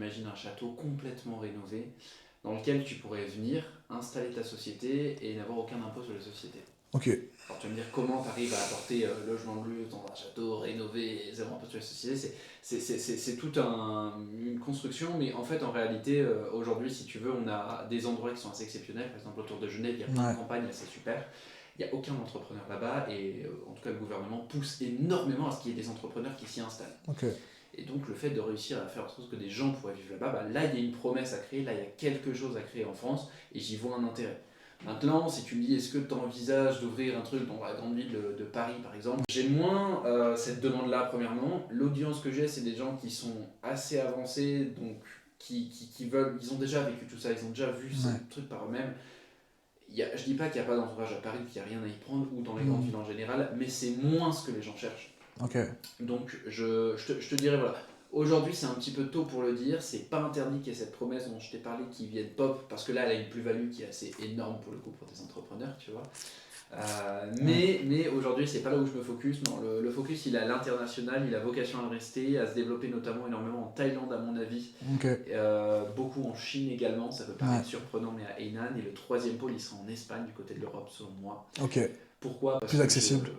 j'imagine un château complètement rénové dans lequel tu pourrais venir installer ta société et n'avoir aucun impôt sur les sociétés. Ok. Alors tu vas me dire comment tu arrives à apporter logement de luxe dans un château rénové et zéro impôt sur les sociétés, c'est toute une construction, mais en fait en réalité aujourd'hui si tu veux on a des endroits qui sont assez exceptionnels, par exemple autour de Genève il y a plein Ouais. de campagnes assez super, il n'y a aucun entrepreneur là-bas et en tout cas le gouvernement pousse énormément à ce qu'il y ait des entrepreneurs qui s'y installent. Ok. Et donc le fait de réussir à faire en sorte que des gens pourraient vivre là-bas, bah, là il y a une promesse à créer, là il y a quelque chose à créer en France et j'y vois un intérêt. Maintenant, si tu me dis est-ce que tu envisages d'ouvrir un truc dans la grande ville de Paris par exemple, j'ai moins cette demande-là premièrement. L'audience que j'ai, c'est des gens qui sont assez avancés, donc qui veulent, ils ont déjà vécu tout ça, ils ont déjà vu Ouais. ces trucs par eux-mêmes. Je dis pas qu'il n'y a pas d'entourage à Paris, qu'il n'y a rien à y prendre, ou dans les grandes villes en général, mais c'est moins ce que les gens cherchent. Ok. Donc je te dirais voilà. Aujourd'hui c'est un petit peu tôt pour le dire, c'est pas interdit qu'il y ait cette promesse dont je t'ai parlé qui vienne pop, parce que là elle a une plus-value qui est assez énorme pour le coup pour des entrepreneurs, tu vois. Mais aujourd'hui c'est pas là où je me focus, non, le focus il est à l'international, il a vocation à le rester, à se développer notamment énormément en Thaïlande à mon avis, Ok. beaucoup en Chine également, ça peut paraître surprenant mais à Hainan, et le troisième pôle il sera en Espagne du côté de l'Europe selon moi. Ok. Pourquoi ? Parce Plus que accessible.